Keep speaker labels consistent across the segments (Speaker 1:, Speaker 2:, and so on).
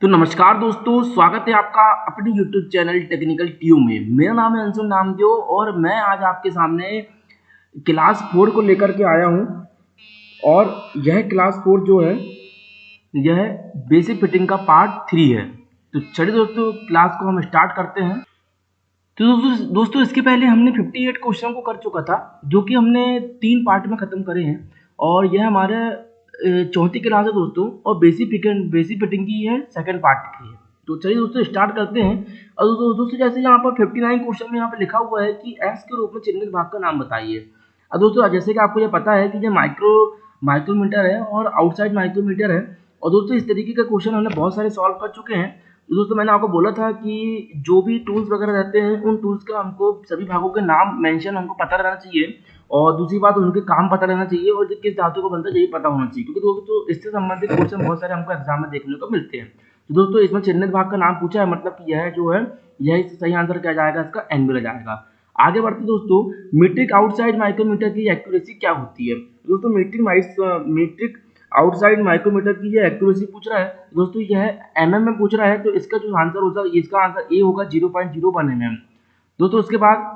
Speaker 1: तो नमस्कार दोस्तों, स्वागत है आपका अपने YouTube चैनल टेक्निकल ट्यूब में। मेरा नाम है अंशुल नामदेव और मैं आज आपके सामने क्लास 4 को लेकर के आया हूं। और यह क्लास 4 जो है यह बेसिक फिटिंग का पार्ट 3 है। तो चलिए दोस्तों, क्लास को हम स्टार्ट करते हैं। तो दोस्तों इसके पहले हमने 58 क्वेश्चन को कर चुका था, जो कि हमने 3 पार्ट में ख़त्म करे हैं। और यह हमारे चौथी क्लास है दोस्तों, और बेसिक फिटिंग की है, सेकंड पार्ट की है। तो चलिए दोस्तों स्टार्ट करते हैं। और दोस्तों जैसे यहाँ पर 59 क्वेश्चन में यहाँ पर लिखा हुआ है कि एस के रूप में चिन्हित भाग का नाम बताइए। अब दोस्तों जैसे कि आपको ये पता है कि ये माइक्रोमीटर है और आउटसाइड माइक्रोमीटर है। और दोस्तों इस तरीके का क्वेश्चन हमने बहुत सारे सॉल्व कर चुके हैं। तो दोस्तों मैंने आपको बोला था कि जो भी टूल्स वगैरह रहते हैं उन टूल्स का हमको सभी भागों के नाम मेंशन हमको पता रहना चाहिए, और दूसरी बात उनके काम पता रहना चाहिए, और किस धातु को बनता है यही पता होना चाहिए, क्योंकि दोस्तों इससे संबंधित क्वेश्चन बहुत सारे हमको एग्जाम में देखने को मिलते हैं। तो दोस्तों इसमें चिन्हित भाग का नाम पूछा है, मतलब कि यह जो है यह सही आंसर क्या जाएगा, इसका एन आ जाएगा। आगे बढ़ते दोस्तों, मीट्रिक आउटसाइड माइक्रोमीटर की एक्यूरेसी क्या होती है। दोस्तों मीट्रिक आउटसाइड माइक्रोमीटर की ये एक्यूरेसी पूछ रहा है दोस्तों, यह एमएम में पूछ रहा है। तो इसका जो आंसर होगा, इसका आंसर ए होगा 0.01 mm। दोस्तों उसके बाद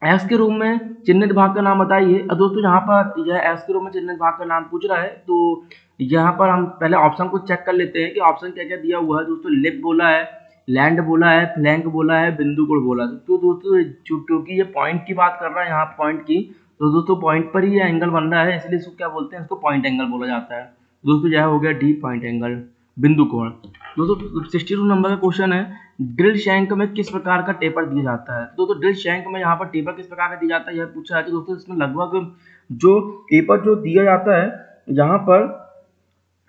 Speaker 1: एस के रूप में चिन्हित भाग का नाम बताइए। और दोस्तों यहाँ पर यह एस के रूप में चिन्हित भाग का नाम पूछ रहा है, तो यहाँ पर हम पहले ऑप्शन को चेक कर लेते हैं कि ऑप्शन क्या क्या दिया हुआ है। दोस्तों लिप बोला है, लैंड बोला है, फ्लैंक बोला है, बिंदु कोण बोला है। तो दोस्तों क्योंकि ये पॉइंट की बात कर रहा है यहाँ पॉइंट की, तो दोस्तों पॉइंट पर ही ये एंगल बन रहा है, इसलिए इसको क्या बोलते हैं, इसको पॉइंट एंगल बोला जाता है। दोस्तों यह हो गया डी पॉइंट एंगल, बिंदु कोण। दोस्तों 62 नंबर का क्वेश्चन है, ड्रिल शैंक में किस प्रकार का टेपर दिया जाता है। तो दोस्तों ड्रिल शैंक में यहाँ पर टेपर किस प्रकार का दिया जाता है यह पूछा है। तो दोस्तों इसमें लगभग जो टेपर जो दिया जाता है यहाँ पर,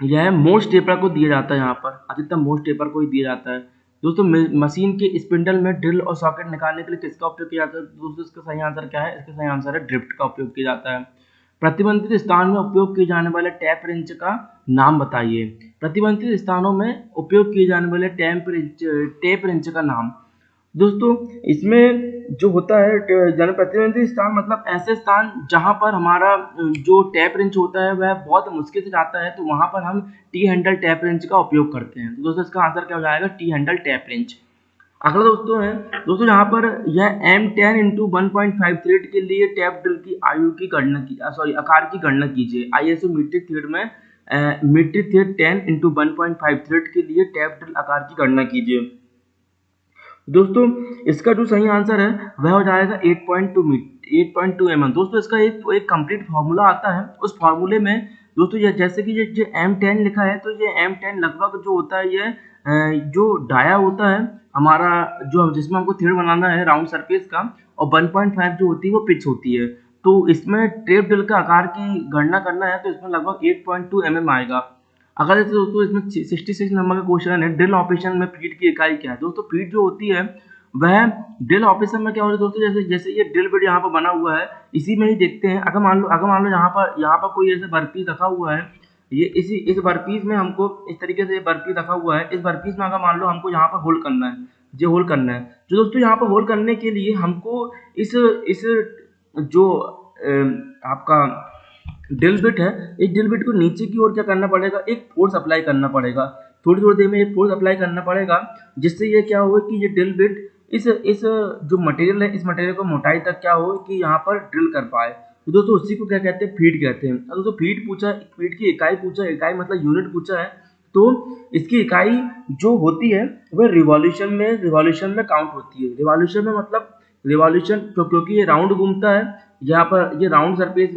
Speaker 1: यह मोस्ट टेपर को दिया जाता है, यहाँ पर अधिकतम मोस्ट टेपर को ही दिया जाता है। दोस्तों मशीन के स्पिंडल में ड्रिल और सॉकेट निकालने के लिए किसका उपयोग किया जाता है। दोस्तों इसका सही आंसर क्या है, इसका सही आंसर है ड्रिफ्ट का उपयोग किया जाता है। प्रतिबंधित स्थान में उपयोग किए जाने वाले टैप रिंच का नाम बताइए। प्रतिबंधित स्थानों में उपयोग किए जाने वाले टैप रिंच का नाम। दोस्तों इसमें जो होता है प्रतिबंधित स्थान मतलब ऐसे स्थान जहां पर हमारा जो टैप रिंच होता है वह बहुत मुश्किल से जाता है, तो वहां पर हम टी हैंडल टैप रिंच का उपयोग करते हैं। तो दोस्तों इसका आंसर क्या हो जाएगा, टी हैंडल टैप रिंच। अगला दोस्तों है, दोस्तों यहाँ पर यह M10 इंटू 1.5 थ्रेड के लिए टैप ड्रिल की आयु की गणना की आकार की गणना कीजिए। आईएसओ मीट्रिक थ्रेड में मीट्रिक थ्रेड 10 इंटू 1.5 थ्रेड के लिए टैप ड्रिल आकार की गणना कीजिए। दोस्तों इसका जो सही आंसर है वह हो जाएगा 8.2 mm। दोस्तों इसका एक कंप्लीट फार्मूला आता है, उस फार्मूले में दोस्तों जैसे कि ये M10 लिखा है, तो ये M10 लगभग जो होता है ये जो डाया होता है हमारा, जो जिसमें हमको थ्रेड बनाना है राउंड सरफेस का, और 1.5 जो होती है वो पिच होती है। तो इसमें टेप ड्रिल का आकार की गणना करना है, तो इसमें लगभग 8.2 mm आएगा। अगर जैसे दोस्तों इसमें 66 नंबर का क्वेश्चन है, ड्रिल ऑपरेशन में फीट की इकाई क्या है। दोस्तों फीट जो होती है वह ड्रिल ऑपरेशन में क्या होता है दोस्तों, जैसे जैसे ये ड्रिल बिट यहाँ पर बना हुआ है, इसी में ही देखते हैं। अगर मान लो यहाँ पर कोई ऐसे वर्कपीस रखा हुआ है, ये इस वर्कपीस में हमको इस तरीके से वर्कपीस रखा हुआ है, इस वर्कपीस में अगर मान लो हमको यहाँ पर होल्ड करना है, ये होल्ड करना है। तो दोस्तों यहाँ पर होल्ड करने के लिए हमको इस जो आपका ड्रिल बिट है, इस ड्रिल बिट को नीचे की ओर क्या करना पड़ेगा, एक फोर्स अप्लाई करना पड़ेगा। थोड़ी थोड़ी देर में एक फोर्स अप्लाई करना पड़ेगा, जिससे ये क्या हो कि ये ड्रिल बिट इस जो मटेरियल है, इस मटेरियल को मोटाई तक क्या हो कि यहाँ पर ड्रिल कर पाए। तो दोस्तों उसी को क्या कहते हैं, फीट कहते हैं। अब दोस्तों फीट पूछा, फीट की इकाई पूछा, इकाई मतलब यूनिट पूछा है, तो इसकी इकाई जो होती है वह रिवॉल्यूशन में काउंट होती है। रिवॉल्यूशन में मतलब रिवॉल्यूशन क्योंकि ये राउंड घूमता है, यहाँ पर ये राउंड सरफेस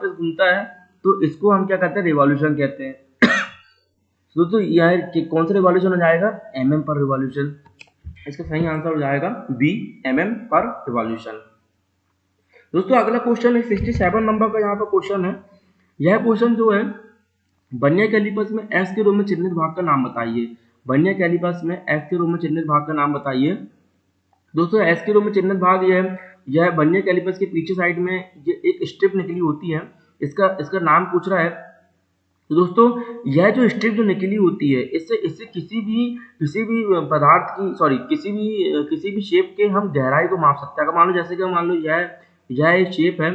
Speaker 1: घूमता है, तो इसको हम क्या कहते हैं, रिवॉल्यूशन कहते हैं। दोस्तों यह कौन सा रिवॉल्यूशन हो जाएगा, mm पर रिवॉल्यूशन। इसका सही आंसर हो जाएगा बी, mm पर रिवॉल्यूशन। दोस्तों अगला क्वेश्चन है 67 नंबर का, यहाँ पर क्वेश्चन है। यह क्वेश्चन जो है, वर्नियर कैलिपर्स में एस के रूप में चिन्हित भाग का नाम बताइए। वर्नियर कैलिपर्स में एस के रूप में चिन्हित भाग का नाम बताइए। दोस्तों एस के रूप में चिन्हित भाग यह वर्नियर कैलिपर्स के पीछे साइड में ये एक स्ट्रिप निकली होती है, इसका नाम पूछ रहा है। तो दोस्तों यह जो स्ट्रिप जो निकली होती है, इससे किसी भी पदार्थ की किसी भी शेप के हम गहराई को माप सकते हैं। अगर मान लो जैसे कि मान लो यह एक शेप है,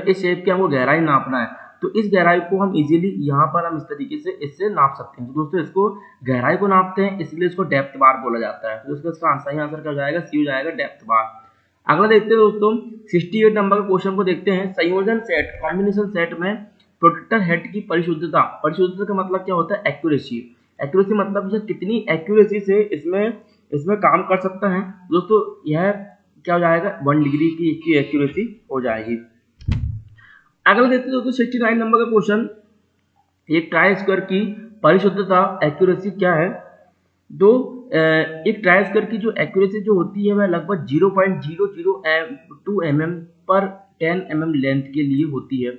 Speaker 1: इस शेप की हमको गहराई नापना है, तो इस गहराई को हम इजीली यहाँ पर हम इस तरीके से इससे नाप सकते हैं। तो दोस्तों इसको गहराई को नापते हैं, इसलिए इसको डेप्थ बार बोला जाता है। तो इसका सही आंसर क्या हो जाएगा, सी हो जाएगा, डेप्थ बार। अगला देखते हैं दोस्तों 68 नंबर के क्वेश्चन को देखते हैं। संयोजन सेट कॉम्बिनेशन सेट में प्रोटेक्टर हेड की परिशुद्धता, परिशुद्धता का मतलब क्या होता है, एक्यूरेसी। एक्यूरेसी मतलब ये कितनी एक्यूरेसी से इसमें काम कर सकता है। दोस्तों यह क्या हो जाएगा, 1 डिग्री की इसकी एक्यूरेसी हो जाएगी। अगला देखते हैं दोस्तों 69 नंबर का क्वेश्चन, एक ट्राई स्क्वायर की परिशुद्धता एक्यूरेसी क्या है। तो एक ट्राई स्क्वायर की जो एक्यूरेसी जो होती है वह लगभग 0.002 mm पर 10 mm लेंथ के लिए होती है।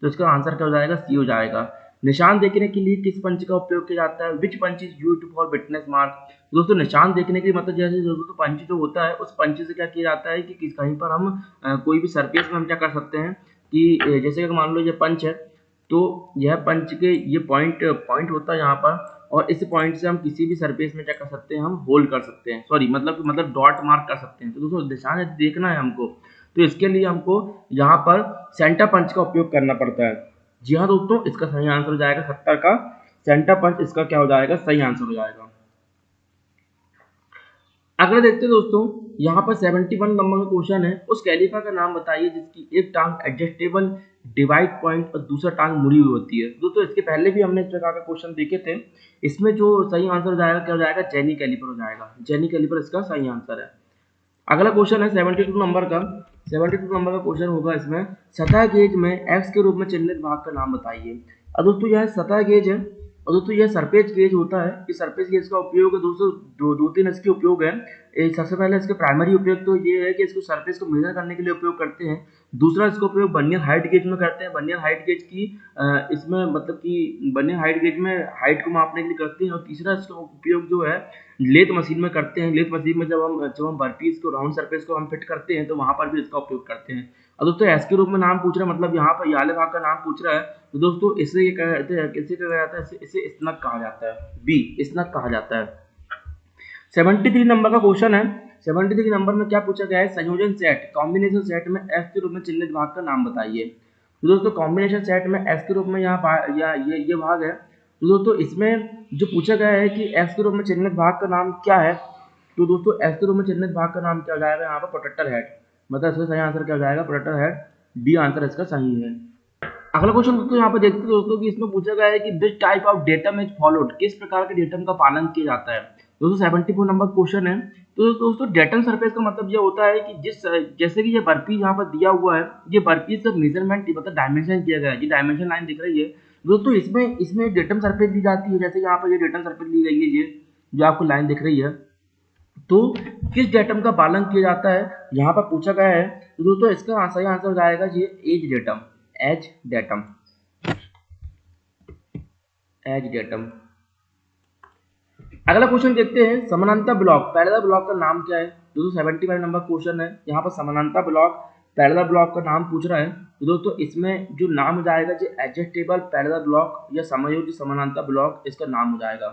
Speaker 1: तो इसका आंसर क्या हो जाएगा, सी हो जाएगा। निशान देखने के लिए किस पंच का उपयोग किया जाता है, which punch is used for witness mark. दोस्तों निशान देखने के लिए मतलब जैसे दोस्तों पंच जो होता है उस पंच से क्या किया जाता है कि किस कहीं पर हम कोई भी सरफेस में हम क्या कर सकते हैं कि जैसे कि मान लो ये पंच है, तो यह पंच के ये पॉइंट होता है यहाँ पर, और इस पॉइंट से हम किसी भी सरफेस में क्या कर सकते हैं, हम होल्ड कर सकते हैं, सॉरी मतलब डॉट मार्क कर सकते हैं। तो दोस्तों निशान यदि देखना है हमको, तो इसके लिए हमको यहाँ पर सेंटर पंच का उपयोग करना पड़ता है। जी हाँ दोस्तों, इसका सही आंसर हो जाएगा 70 का सेंटर पंच, इसका क्या हो जाएगा, सही आंसर हो जाएगा। अगला देखते हैं दोस्तों, यहाँ पर 71 नंबर का क्वेश्चन है, उस कैलिपर का नाम बताइए जिसकी एक टांग एडजस्टेबल डिवाइड पॉइंट और दूसरा टांग मुड़ी हुई होती है। दोस्तों इसके पहले भी हमने इस प्रकार का क्वेश्चन देखे थे। इसमें जो सही आंसर हो जाएगा क्या हो जाएगा, जेनी कैलिपर हो जाएगा। जेनी कैलिपर इसका सही आंसर है। अगला क्वेश्चन है 72 नंबर का। 72 नंबर का क्वेश्चन होगा इसमें, सतह गेज में एक्स के रूप में चिन्हित भाग का नाम बताइए। अब दोस्तों यह सतह गेज है और दोस्तों यह सरफेस गेज होता है। इस सरफेस गेज का उपयोग है दोस्तों दो तीन इसके उपयोग है। सबसे पहले इसके प्राइमरी उपयोग तो ये है कि इसको सरफेस को मेजर करने के लिए उपयोग करते हैं। दूसरा इसका उपयोग बर्नियर हाइट गेज में करते हैं। बर्नियर हाइट गेज की इसमें मतलब कि बर्नियर हाइट गेज में हाइट को मापने के लिए करते हैं। और तीसरा इसका उपयोग जो है लेथ मशीन में करते हैं। लेथ मशीन में जब हम वर्कपीस को राउंड सरफेस को हम फिट करते हैं तो वहां पर भी इसका उपयोग करते हैं। और दोस्तों एस के रूप में नाम पूछ रहा है, मतलब यहाँ पर याले भाग का नाम पूछ रहा है, तो दोस्तों इसे ये कहते हैं, किसे कहा जाता है, इसे स्नग कहा जाता है, बी स्नग कहा जाता है। 73 नंबर का क्वेश्चन है। 73 नंबर में क्या पूछा गया है, संयोजन सेट कॉम्बिनेशन सेट में एस के रूप में चिन्हित भाग का नाम बताइए। तो दोस्तों कॉम्बिनेशन सेट में एस के रूप में यहाँ ये भाग है। तो दोस्तों इसमें जो पूछा गया है कि एस के रूप में चिन्हित भाग का नाम क्या है, तो दोस्तों एस के रूप में चिन्हित भाग का नाम क्या हो जाएगा, यहाँ पर प्रोटेक्टर हेड, मतलब इसका सही आंसर क्या हो जाएगा, प्रोटेक्टर हेड, डी आंसर इसका सही है। अगला क्वेश्चन दोस्तों यहाँ पर देखते हैं दोस्तों कि इसमें पूछा गया है कि which type of datum is followed, किस प्रकार के डेटम का पालन किया जाता है। दोस्तों 74 नंबर क्वेश्चन है। तो दोस्तों डेटम सरफेस का मतलब ये होता है कि जैसे कि ये वर्कपीस यहाँ पर दिया हुआ है, ये वर्कपीस का मेजरमेंट मतलब डायमेंशन किया गया है। ये डायमेंशन लाइन दिख रही है दोस्तों, इसमें डेटम सरफेस दी जाती है। जैसे यहाँ पर ये डेटम सरफेस दी गई है, ये जो आपको लाइन दिख रही है, तो किस डेटम का पालन किया जाता है यहाँ पर पूछा गया है। तो दोस्तों इसका सही आंसर हो जाएगा ये as datum, as datum, as datum. अगला क्वेश्चन देखते हैं, समानांतर ब्लॉक पैरेलल ब्लॉक का नाम क्या है। दोस्तों 75 नंबर क्वेश्चन है, यहाँ पर समानांतर ब्लॉक पैरेलल ब्लॉक का नाम पूछ रहा है। तो दोस्तों इसमें जो नाम हो जाएगा जो एडजस्टेबल पैरेलल ब्लॉक या समायोजित समानांतर ब्लॉक, इसका नाम हो जाएगा।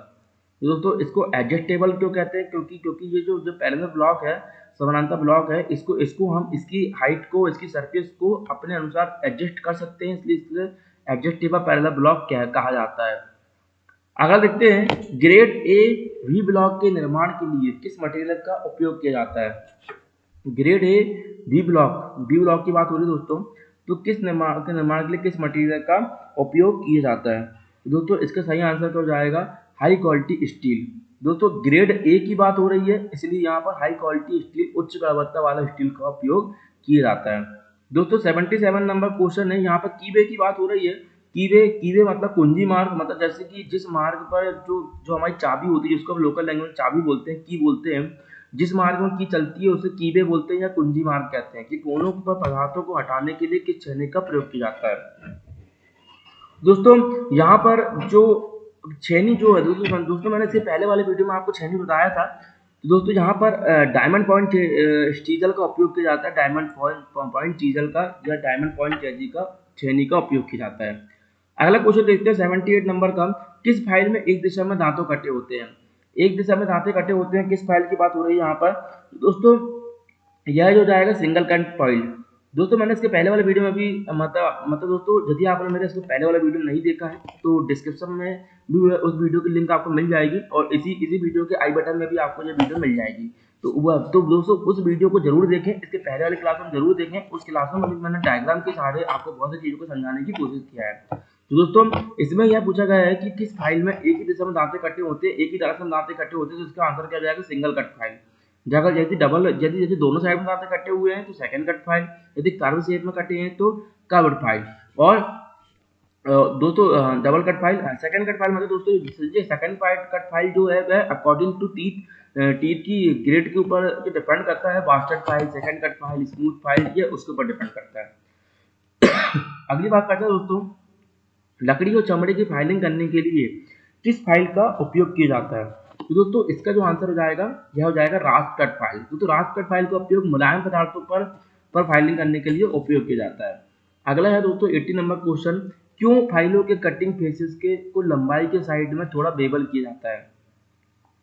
Speaker 1: तो दोस्तों इसको एडजस्टेबल क्यों कहते हैं, क्योंकि ये जो पैरेलल ब्लॉक है, समानांतर ब्लॉक है, इसको हम इसकी हाइट को, इसकी सरफेस को अपने अनुसार एडजस्ट कर सकते हैं, इसलिए इसे एडजस्टेबल पैरेलल ब्लॉक कहा जाता है। अगला देखते हैं, ग्रेड ए वी ब्लॉक के निर्माण के लिए किस मटेरियल का उपयोग किया जाता है। ग्रेड ए वी ब्लॉक की बात हो रही है दोस्तों, तो किस निर्माण के लिए किस मटेरियल का उपयोग किया जाता है। दोस्तों इसका सही आंसर क्या हो जाएगा, हाई क्वालिटी स्टील। दोस्तों ग्रेड ए की बात हो रही है, इसलिए यहाँ पर हाई क्वालिटी स्टील, उच्च गुणवत्ता वाला स्टील का उपयोग किया जाता है। दोस्तों 77 नंबर क्वेश्चन है, यहाँ पर कीवे की बात हो रही है। कीवे मतलब कुंजी मार्ग, मतलब जैसे कि जिस मार्ग पर जो हमारी चाबी होती है, जिसको हम लोकल लैंग्वेज चाबी बोलते हैं, की बोलते हैं, जिस मार्ग में की चलती है उसे कीवे बोलते हैं या कुंजी मार्ग कहते हैं, कि कोनों पर पदार्थों को हटाने के लिए किस छेनी का प्रयोग किया जाता है। दोस्तों यहाँ पर जो छेनी जो है दोस्तों मैंने इससे पहले वाले वीडियो में आपको छेनी बताया था। तो दोस्तों यहाँ पर डायमंड पॉइंट चीजल का उपयोग किया जाता है, डायमंड पॉइंट चीजल का या डायमंड पॉइंट चेजी का छेनी का उपयोग किया जाता है। अगला क्वेश्चन देखते हैं 78 नंबर का, किस फाइल में एक दिशा में दांतों कटे होते हैं। एक दिशा में दांतें कटे होते हैं, किस फाइल की बात हो रही है यहाँ पर दोस्तों, यह जो जाएगा सिंगल कंट फाइल, दोस्तों मैंने इसके पहले वाले वीडियो में भी मतलब दोस्तों यदि आपने मेरे इसके पहले वाला वीडियो नहीं देखा है तो डिस्क्रिप्शन में भी उस वीडियो की लिंक आपको मिल जाएगी और इसी वीडियो के आई बटन में भी आपको ये वीडियो मिल जाएगी। तो दोस्तों उस वीडियो को जरूर देखें, इसके पहले वाली क्लास में जरूर देखें। उस क्लास में मैंने डायग्राम के सहारे आपको बहुत सी चीज़ों को समझाने की कोशिश किया है। तो दोस्तों इसमें यह पूछा गया है कि किस फाइल में एक ही दिशा में दांते इकट्ठे होते हैं, एक ही डायरेक्शन में दांते इकट्ठे होते हैं, तो इसका आंसर क्या जाएगा? Single cut file. अगर यदि दोनों साइड में दांते कटे हुए हैं तो सेकंड कट फाइल, यदि कर्व शेप में कटे हैं तो कर्व्ड फाइल। और दोस्तों double cut file, second cut file मतलब दोस्तों ये सेकंड कट फाइल जो है वह अकॉर्डिंग टू टीथ की ग्रेड के ऊपर डिपेंड करता है। Bastard file, second cut file, smooth file, ये उसके ऊपर डिपेंड करता है। अगली बात करते हैं दोस्तों, लकड़ी और चमड़े की फाइलिंग करने के लिए किस फाइल का उपयोग किया जाता है? तो दोस्तों इसका जो आंसर हो जाएगा यह हो जाएगा रास्ट कट फाइल। तो रास्ट कट फाइल का उपयोग मुलायम पदार्थों पर फाइलिंग करने के लिए उपयोग किया जाता है। अगला है दोस्तों 80 नंबर क्वेश्चन, क्यों फाइलों के कटिंग फेसेस के को लंबाई के साइड में थोड़ा बेबल किया जाता है?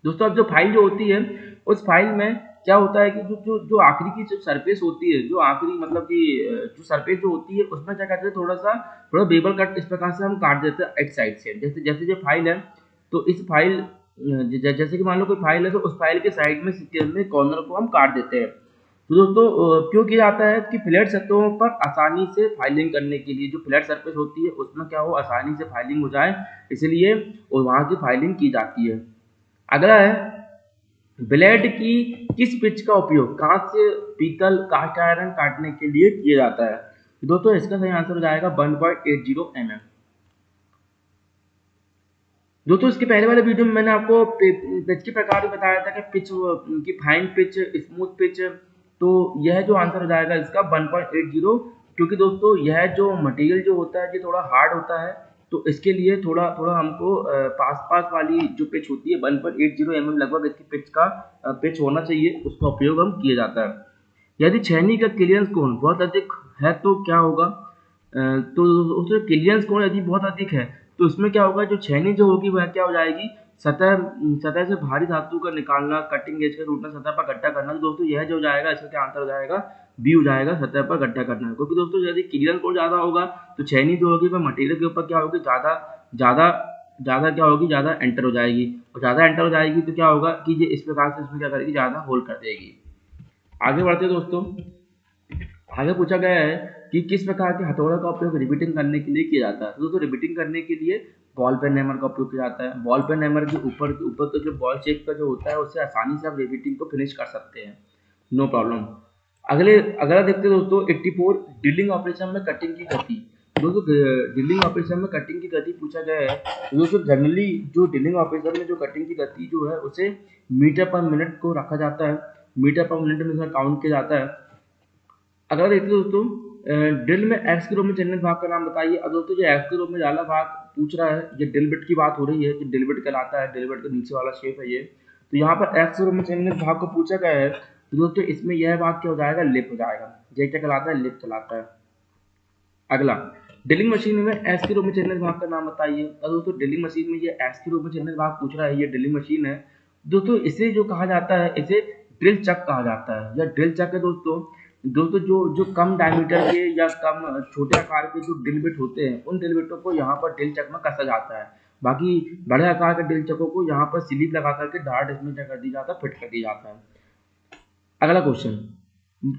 Speaker 1: दोस्तों अब जो फाइल जो होती है उस फाइल में क्या होता है कि जो आखिरी की जो सरफेस होती है, जो आखिरी मतलब कि जो सरफेस जो होती है उसमें क्या कहते हैं थोड़ा बेबल कट इस प्रकार से हम काट देते हैं एक साइड से। जैसे जैसे जो फाइल है तो इस फाइल जैसे कि मान लो कोई फाइल है तो उस फाइल के साइड में कॉर्नर को हम काट देते हैं। तो दोस्तों क्यों किया जाता है कि फ्लैट सतहों पर आसानी से फाइलिंग करने के लिए, जो फ्लैट सरफेस होती है उसमें क्या हो आसानी से फाइलिंग हो जाए, इसलिए वहाँ की फाइलिंग की जाती है। अगला है ब्लेड की किस पिच का उपयोग कांस्य, पीतल, कास्ट आयरन काटने के लिए किया जाता है? दोस्तों इसका सही आंसर हो जाएगा 1.80 mm। दोस्तों इसके पहले वाले वीडियो में मैंने आपको पिच के प्रकार बताया था कि पिच की फाइन पिच, स्मूथ पिच, तो यह जो आंसर हो जाएगा इसका 1.80, क्योंकि दोस्तों यह जो मटेरियल जो होता है ये थोड़ा हार्ड होता है, तो इसके लिए थोड़ा हमको पास वाली जो पिच होती है 1.80 mm लगभग इसकी पिच का पिच होना चाहिए, उसका उपयोग हम किया जाता है। यदि छेनी का क्लियरेंस कोण बहुत अधिक है तो क्या होगा? तो उसमें क्लियरेंस कोण यदि बहुत अधिक है तो उसमें क्या होगा, जो छेनी जो होगी वह क्या हो जाएगी, सतह से भारी धातु का निकालना, कटिंग एज का टूटना, सतह पर गड्ढा करना। तो दोस्तों यह जो जाएगा इसका क्या आंसर हो जाएगा? बी हो जाएगा, सतह पर गड्ढा करना। क्योंकि दोस्तों यदि क्लियरेंस कोण ज्यादा होगा तो छेनी जो होगी वह मटेरियल के ऊपर क्या होगी, ज्यादा क्या होगी, ज्यादा एंटर हो जाएगी, और ज्यादा एंटर हो जाएगी तो क्या होगा कि ये इस प्रकार से इसमें क्या करेगी, ज्यादा होल कर देगी। आगे बढ़ते दोस्तों, आगे पूछा गया है कि किस प्रकार के हथौड़े का उपयोग रिपीटिंग करने के लिए किया जाता है? तो दोस्तों रिपीटिंग करने के लिए बॉल पेन हैमर का उपयोग किया जाता है। बॉल पेन हैमर के ऊपर तो जो बॉल शेप का जो होता है उससे आसानी से आप रिपीटिंग को फिनिश कर सकते हैं, नो प्रॉब्लम। अगला देखते हैं दोस्तों 84, ड्रिलिंग ऑपरेशन में कटिंग की गति। दोस्तों ड्रिलिंग ऑपरेशन में कटिंग की गति पूछा गया है। तो दोस्तों जनरली जो ड्रिलिंग ऑपरेशन में जो कटिंग की गति जो है उसे मीटर पर मिनट को रखा जाता है, मीटर पर मिनट में काउंट किया जाता है। अगर देखते दोस्तों ड्रिल में एक्स के रूप में चिन्हित भाग का नाम बताइए। अब दोस्तों जो एक्स के रूप में जाला भाग पूछ रहा है, ये ड्रिल बिट की बात हो रही है कि ड्रिल बिट कहलाता है, ड्रिल बिट का नीचे वाला शेप है ये। तो यहाँ पर एक्स के रूप में चिन्हित भाग को पूछा गया है, तो दोस्तों इसमें यह भाग क्या हो जाएगा, लिप हो जाएगा। ये क्या कहलाता है, लिप कहलाता है। अगला ड्रिलिंग मशीन में एक्स के रूप में चिन्हित भाग का नाम बताइए। अब दोस्तों ड्रिलिंग मशीन में ये एक्स के रूप में चिन्हित भाग पूछ रहा है, ये ड्रिलिंग मशीन है। दोस्तों इसे जो कहा जाता है इसे ड्रिल चक कहा जाता है, या ड्रिल चक है दोस्तों जो कम डायमीटर के या कम छोटे आकार के जो ड्रिल बिट होते हैं उन ड्रिल बिटों को यहाँ पर ड्रिल चक में कसा जाता है। बाकी बड़े आकार के ड्रिल चकों को यहाँ पर स्लीव लगा करके डार्ट इसमें क्या कर दिया जाता है, फिट कर दिया जाता है। अगला क्वेश्चन,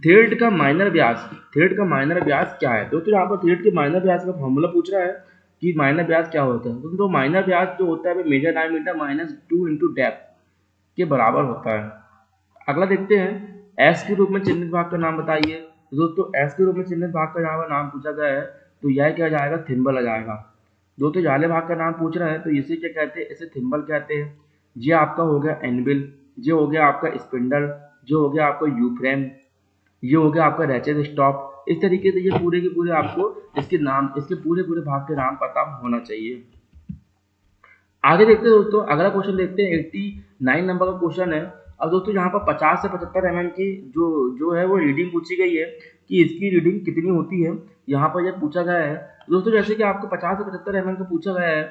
Speaker 1: थ्रेड का माइनर व्यास, थ्रेड का माइनर व्यास क्या है? दोस्तों यहाँ पर थ्रेड के माइनर व्यास का फॉर्मूला पूछ रहा है कि माइनर व्यास क्या होता है। तो माइनर व्यास जो होता है वो major diameter minus 2 into depth के बराबर होता है। अगला देखते हैं एस के रूप में चिन्हित भाग का नाम बताइए। तो दोस्तों एस के रूप में चिन्हित भाग का यहाँ पर नाम पूछा गया है, तो यह क्या जाएगा, थिम्बल आ जाएगा। दोस्तों जाले भाग का नाम पूछ रहा है तो इसे क्या कहते हैं, इसे थिम्बल कहते हैं। ये आपका हो गया एनबिल, ये हो गया आपका स्पिंडल, जो हो गया आपका यू फ्रेम, ये हो गया आपका रैचेट स्टॉप। इस तरीके से ये पूरे के पूरे आपको इसके नाम, इसके पूरे भाग के नाम पता होना चाहिए। आगे देखते हैं दोस्तों, अगला क्वेश्चन देखते हैं 89 नंबर का क्वेश्चन है। अब दोस्तों यहाँ पर 50 से 75 mm की जो है वो रीडिंग पूछी गई है कि इसकी रीडिंग कितनी होती है, यहाँ पर यह पूछा गया है। दोस्तों जैसे कि आपको 50 से 75 mm का पूछा गया है,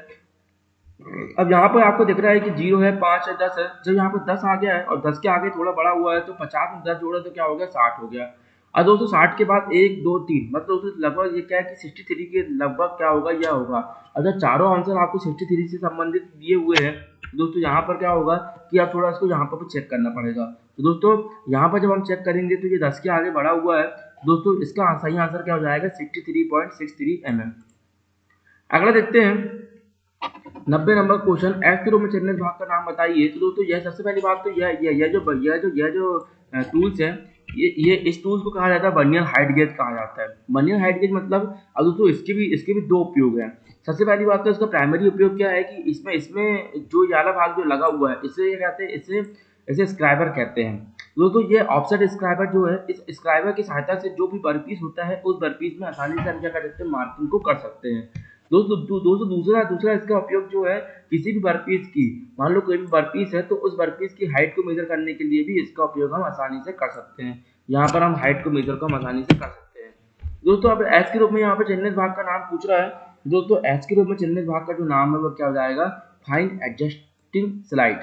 Speaker 1: अब यहाँ पर आपको दिख रहा है कि 0 है, 5 है, 10 है। जब यहाँ पर 10 आ गया है और 10 के आगे थोड़ा बड़ा हुआ है तो 50 में 10 जोड़ा तो क्या हो गया, 60 हो गया। और दोस्तों 60 के बाद 1 2 3 मतलब दोस्तों लगभग ये क्या है कि 63 के लगभग क्या होगा, यह होगा। अगर चारों आंसर आपको 63 से संबंधित दिए हुए हैं दोस्तों, यहाँ पर क्या होगा कि आप थोड़ा इसको यहाँ पर चेक करना पड़ेगा। तो दोस्तों यहाँ पर जब हम चेक करेंगे तो ये 10 के आगे बढ़ा हुआ है दोस्तों, इसका सही आंसर क्या हो जाएगा 63.63 mm। अगला देखते हैं 90 नंबर क्वेश्चन, एक्स के रूप में चिह्नित भाग का नाम बताइए। तो दोस्तों यह सबसे पहली बात तो यह जो टूल्स है, ये इस टूल्स को कहा जाता है वर्नियर हाइट गेज कहा जाता है। वर्नियर हाइट गेज मतलब अब दोस्तों इसके भी दो उपयोग हैं। सबसे पहली बात तो इसका प्राइमरी उपयोग क्या है कि इसमें जो ये वाला भाग जो लगा हुआ है इसे ये कहते हैं, इसे स्क्राइबर कहते हैं। दोस्तों ये ऑफसेट स्क्राइबर जो है, इस स्क्राइबर की सहायता से जो भी वर्कपीस होता है उस वर्कपीस में आसानी से हम क्या कर सकते हैं, मार्किंग को कर सकते हैं। दोस्तों दूसरा इसका उपयोग जो है किसी भी वर्कपीस की, मान लो कोई भी वर्कपीस है तो उस वर्कपीस की हाइट को मेजर करने के लिए भी इसका उपयोग हम आसानी से कर सकते हैं। यहाँ पर हम हाइट को मेजर को हम आसानी से कर सकते हैं। दोस्तों अब एच के रूप में यहाँ पर चिह्नित भाग का नाम पूछ रहा है। दोस्तों एच के रूप में चिह्नित भाग का जो नाम है वो क्या हो जाएगा, फाइन एडजस्टिंग स्लाइड।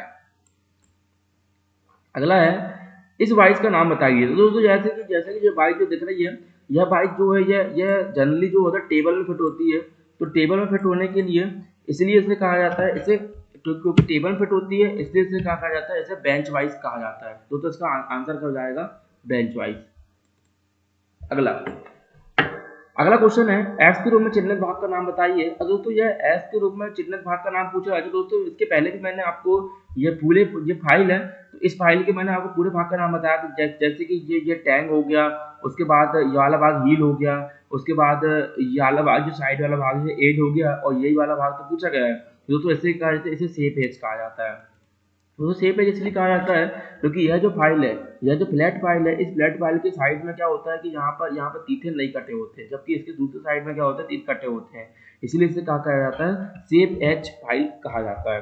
Speaker 1: अगला है इस वाइज का नाम बताइए। तो दोस्तों जैसे कि ये वाइज जो दिख रही है, यह वाइज जो है यह जनरली जो होता है टेबल में फिट होती है। तो टेबल में फिट होने के लिए इसलिए इसे कहा जाता है, इसे क्योंकि टेबल में फिट होती है इसलिए इसे कहा जाता है, इसे बेंच वाइज कहा जाता है। तो इसका आंसर क्या हो जाएगा, बेंच वाइज। अगला क्वेश्चन है एक्स के रूप में चिह्नित भाग का नाम बताइए। दोस्तों यह एक्स के रूप में चिह्नित भाग का नाम पूछ रहा है। तो दोस्तों इसके पहले भी मैंने आपको ये फाइल है, तो इस फाइल के मैंने आपको पूरे भाग का नाम बताया। तो जैसे कि ये टैंक हो गया, उसके बाद ये वाला भाग हील हो गया, उसके बाद ये वाला भाग जो साइड वाला भाग है एज हो गया, और यही वाला भाग तो पूछा गया है। दोस्तों ऐसे कहा जाता है, इसे सेप एज कहा जाता है। तो सेप एज इसलिए कहा जाता है क्योंकि यह जो फाइल है, यह जो फ्लैट फाइल है, इस फ्लैट फाइल के साइड में क्या होता है कि यहाँ पर तीथे नहीं कटे होते, जबकि इसके दूसरे साइड में क्या होता है, तीत कटे होते हैं। इसीलिए इसे कहा जाता है सेप एज फाइल कहा जाता है।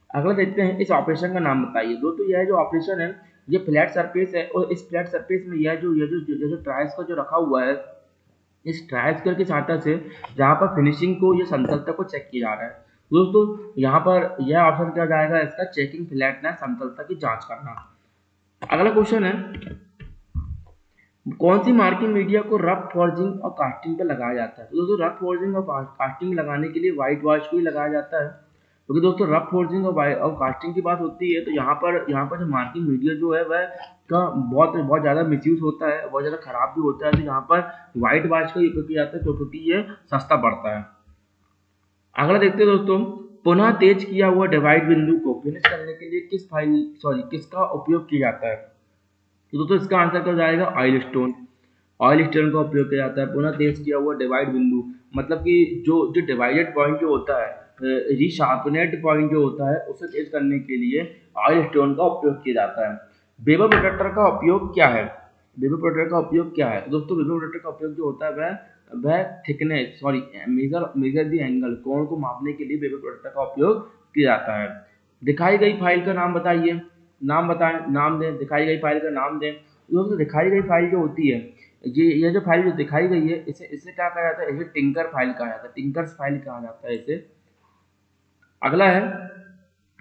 Speaker 1: अगला देखते हैं इस ऑपरेशन का नाम बताइए। दोस्तों यह जो ऑपरेशन है ये फ्लैट सरफेस है, और इस फ्लैट सरफेस में यह जो ट्राइस्कर जो रखा हुआ है, इस ट्राइस्कर की सहायता से जहाँ पर फिनिशिंग को या समतलता को चेक किया जा रहा है। दोस्तों यहाँ पर यह ऑप्शन क्या जाएगा, इसका चेकिंग फ्लैटनेस समतलता की जांच करना। अगला क्वेश्चन है कौन सी मार्किंग मीडिया को रफ फॉर्जिंग और कास्टिंग पर लगाया जाता है। तो दोस्तों रफ फॉर्जिंग और कास्टिंग लगाने के लिए व्हाइट वॉश को ही लगाया जाता है, क्योंकि दोस्तों रफ फॉर्जिंग और कास्टिंग की बात होती है तो यहाँ पर जो मार्किंग मीडिया जो है वह का बहुत ज़्यादा मिसयूज होता है, बहुत ज़्यादा खराब भी होता है। तो यहाँ पर व्हाइट वॉश का उपयोग किया जाता है क्योंकि ये सस्ता पड़ता है। अगला देखते हैं दोस्तों पुनः तेज किया हुआ डिवाइड बिंदु को फिनिश करने के लिए किसका उपयोग किया जाता है। तो दोस्तों इसका आंसर क्या हो जाएगा, ऑयल स्टोन। ऑयल स्टोन का उपयोग किया जाता है पुनः तेज किया हुआ डिवाइड बिंदु, मतलब कि जो डिवाइडेड पॉइंट जो होता है, रीशार्पनेड पॉइंट जो होता है उसे तेज करने के लिए ऑयल स्टोन का उपयोग किया जाता है। वेबर प्रोट्रैक्टर का उपयोग क्या है, वेबर प्रोट्रैक्टर का उपयोग क्या है। दोस्तों वेबर प्रोट्रैक्टर का उपयोग जो होता है वह थिकनेस मेजर द एंगल, कोण को मापने के लिए वेबर प्रोट्रैक्टर का उपयोग किया जाता है। दिखाई गई फाइल का नाम बताइए, नाम दें, दिखाई गई फाइल का नाम दें। दोस्तों दिखाई गई फाइल जो होती है, ये जो फाइल जो दिखाई गई है इसे क्या कहा जाता है, इसे टिंकर फाइल कहा जाता है, टिंकर्स फाइल कहा जाता है इसे। अगला है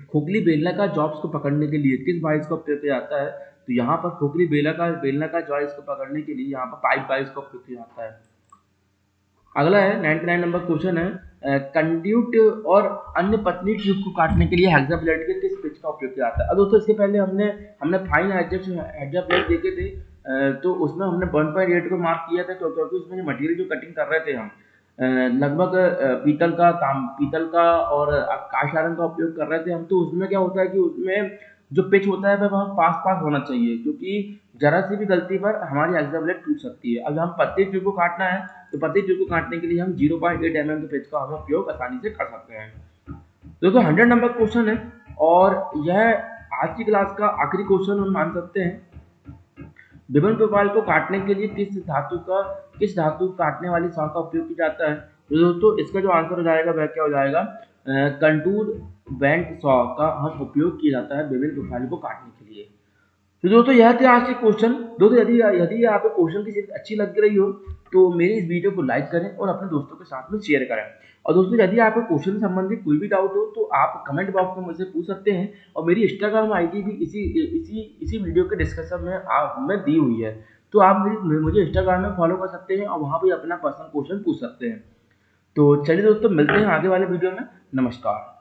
Speaker 1: खोखली बेलनाकार जॉब्स को पकड़ने के लिए किस वाइज का उपयोग किया जाता है। तो यहाँ पर खोखली बेलनाकार जॉब्स को पकड़ने के लिए यहाँ पर पाइप वाइज का उपयोग किया जाता है। अगला है 99 नंबर क्वेश्चन है कंड्यूट और अन्य पतली ट्यूब को काटने के लिए हेक्सा ब्लेड के किस पिच का उपयोग किया जाता है। दोस्तों इसके पहले हमने फाइन हेक्सा ब्लेड देखे थे, तो उसमें हमने 1.8 को मार्क किया था क्योंकि उसमें मटेरियल जो कटिंग कर रहे थे हम लगभग पीतल का और कास्ट आयरन का उपयोग कर रहे थे हम। तो उसमें क्या होता है कि उसमें जो पिच होता है वह पास होना चाहिए, क्योंकि जरा सी भी गलती पर हमारी हेक्सा ब्लेड टूट सकती है। अब हम पतली ट्यूब को काटना है तो पतली ट्यूब को काटने के लिए हम 0.8 mm के पिच का हम उपयोग आसानी से कर सकते हैं। दोस्तों 100 नंबर क्वेश्चन है और यह आज की क्लास का आखिरी क्वेश्चन हम मान सकते हैं। विभिन्न प्रोफाइल को काटने के लिए किस धातु काटने वाली सॉ का उपयोग किया जाता है। तो दोस्तों इसका जो आंसर हो जाएगा वह क्या हो जाएगा, कंटूर बेंट सॉ का हम उपयोग किया जाता है विभिन्न प्रोफाइल को काटने के लिए। तो दोस्तों यह थे आज के क्वेश्चन। दोस्तों यदि आपको क्वेश्चन की सीरीज अच्छी लग रही हो तो मेरी इस वीडियो को लाइक करें और अपने दोस्तों के साथ में शेयर करें। और दोस्तों यदि आपको क्वेश्चन से संबंधित कोई भी डाउट हो तो आप कमेंट बॉक्स में मुझसे पूछ सकते हैं, और मेरी इंस्टाग्राम आईडी भी इसी वीडियो के डिस्क्रिप्शन में दी हुई है। तो आप मुझे इंस्टाग्राम में फॉलो कर सकते हैं और वहाँ पे अपना पर्सनल क्वेश्चन पूछ सकते हैं। तो चलिए दोस्तों, मिलते हैं आगे वाले वीडियो में। नमस्कार।